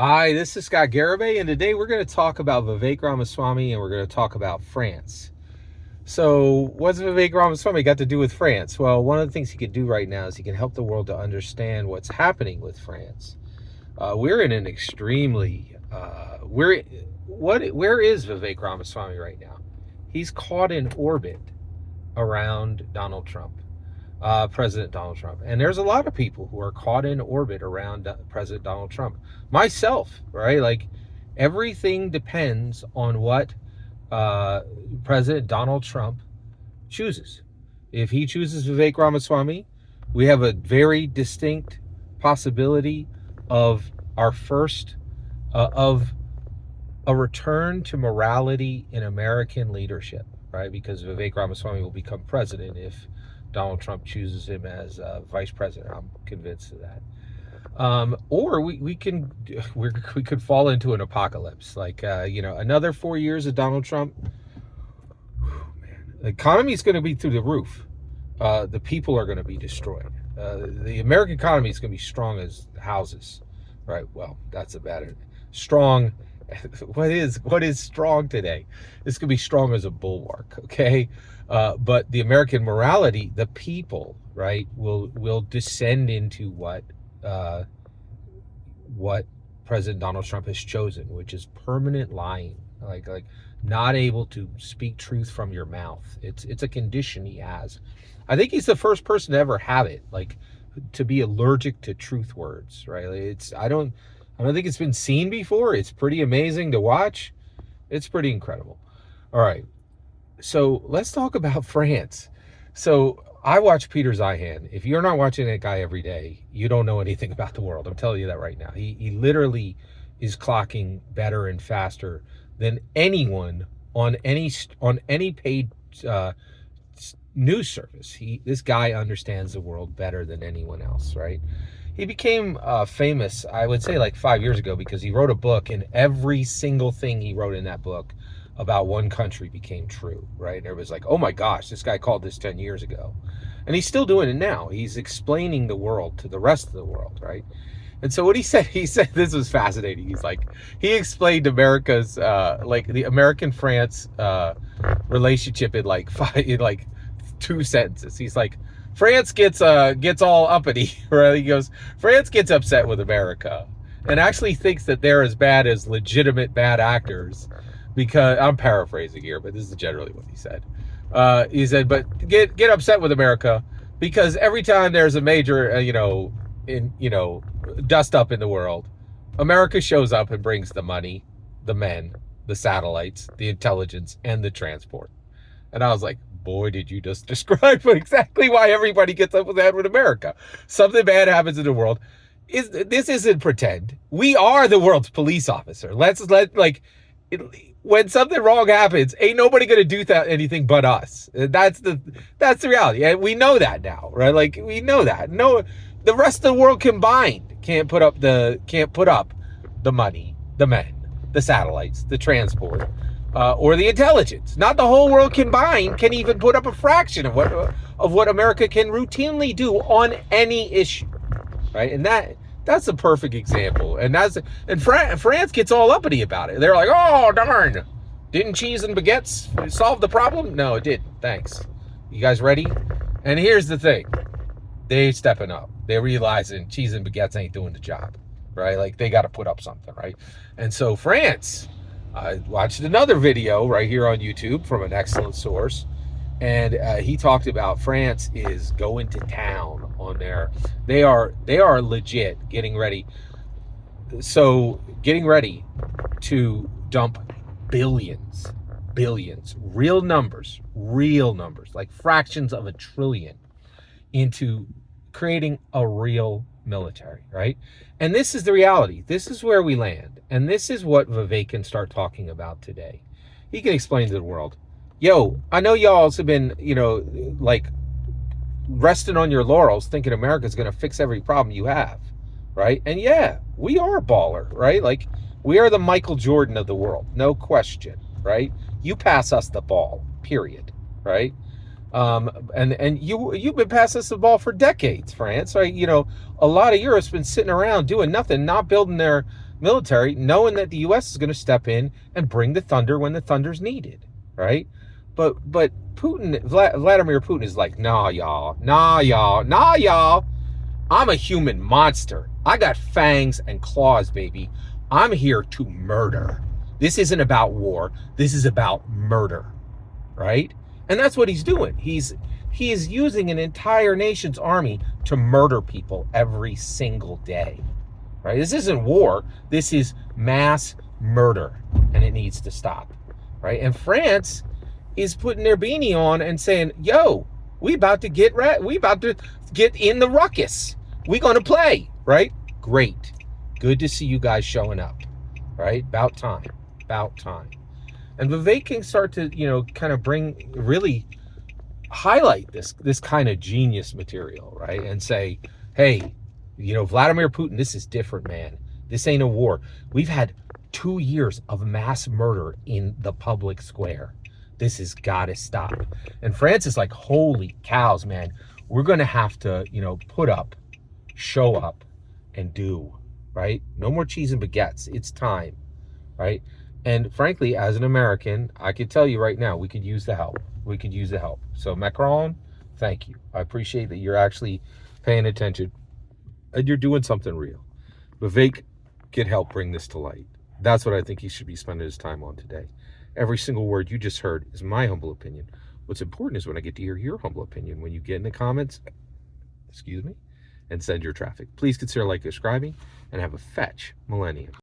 Hi, this is Scott Garibay, and today we're going to talk about Vivek Ramaswamy and we're going to talk about France. So, what's Vivek Ramaswamy got to do with France? Well, one of the things he could do right now is he can help the world to understand what's happening with France. We're in an extremely where is Vivek Ramaswamy right now? He's caught in orbit around Donald Trump. President Donald Trump. And there's a lot of people who are caught in orbit around President Donald Trump. Myself, right? Like everything depends on what President Donald Trump chooses. If he chooses Vivek Ramaswamy, we have a very distinct possibility of our first of a return to morality in American leadership, right? Because Vivek Ramaswamy will become president if Donald Trump chooses him as vice president. I'm convinced of that. Or we could fall into an apocalypse, like another 4 years of Donald Trump. Man, the economy is going to be through the roof. The people are going to be destroyed. The American economy is going to be strong as houses, right? Well, that's about it. Strong. What is strong today? It's going to be strong as a bulwark, okay? But the American morality, the people, right, will descend into what President Donald Trump has chosen, which is permanent lying, like not able to speak truth from your mouth. It's a condition he has. I think he's the first person to ever have it, like to be allergic to truth words, right? I don't think it's been seen before. It's pretty amazing to watch. It's pretty incredible. All right. So let's talk about France. So I watch Peter Zeihan. If you're not watching that guy every day, you don't know anything about the world. I'm telling you that right now. He literally is clocking better and faster than anyone on any paid news service. This guy understands the world better than anyone else, right? He became famous, I would say, like 5 years ago because he wrote a book, and every single thing he wrote in that book about one country became true, right? And everybody's like, oh my gosh, this guy called this 10 years ago. And he's still doing it now. He's explaining the world to the rest of the world, right? And so what he said this was fascinating. He's like, he explained America's, like the American-France relationship in like 2 sentences. He's like, France gets all uppity, right? He goes, France gets upset with America and actually thinks that they're as bad as legitimate bad actors. Because I'm paraphrasing here, but this is generally what he said. He said, but get upset with America because every time there's a major, dust up in the world, America shows up and brings the money, the men, the satellites, the intelligence, and the transport. And I was like, boy, did you just describe exactly why everybody gets up with America. Something bad happens in the world. This isn't pretend. We are the world's police officer. When something wrong happens, ain't nobody gonna do anything but us. That's the reality, and we know that now, right? Like we know that. No, the rest of the world combined can't put up the money, the men, the satellites, the transport, or the intelligence. Not the whole world combined can even put up a fraction of what America can routinely do on any issue, right? And that's a perfect example. And France gets all uppity about it. They're like, oh, darn. Didn't cheese and baguettes solve the problem? No, it didn't. Thanks. You guys ready? And here's the thing. They stepping up. They're realizing cheese and baguettes ain't doing the job, right? Like they got to put up something, right? And so France, I watched another video right here on YouTube from an excellent source. And he talked about France is going to town on there. They are legit getting ready. So getting ready to dump billions, real numbers, like fractions of a trillion into creating a real military, right? And this is the reality. This is where we land. And this is what Vivek can start talking about today. He can explain to the world, yo, I know y'all have been, like resting on your laurels thinking America's going to fix every problem you have, right? And yeah, we are a baller, right? Like we are the Michael Jordan of the world, no question, right? You pass us the ball, period, right? And you've been passing us the ball for decades, France, right? A lot of Europe's been sitting around doing nothing, not building their military, knowing that the U.S. is going to step in and bring the thunder when the thunder's needed, right? But Putin, Vladimir Putin is like, nah, y'all, nah, y'all, nah, y'all. I'm a human monster. I got fangs and claws, baby. I'm here to murder. This isn't about war. This is about murder, right? And that's what he's doing. He is using an entire nation's army to murder people every single day, right? This isn't war. This is mass murder, and it needs to stop, right? And France is putting their beanie on and saying, yo, we about to get in the ruckus. We gonna play, right? Great. Good to see you guys showing up, right? About time. And Vivek can start to, kind of really highlight this kind of genius material, right? And say, hey, Vladimir Putin, this is different, man. This ain't a war. We've had 2 years of mass murder in the public square. This has got to stop. And France is like, holy cows, man. We're going to have to, put up, show up, and do, right? No more cheese and baguettes. It's time, right? And frankly, as an American, I could tell you right now, we could use the help. We could use the help. So Macron, thank you. I appreciate that you're actually paying attention and you're doing something real. Vivek could help bring this to light. That's what I think he should be spending his time on today. Every single word you just heard is my humble opinion. What's important is when I get to hear your humble opinion. When you get in the comments, and send your traffic. Please consider subscribing, and have a fetch millennium.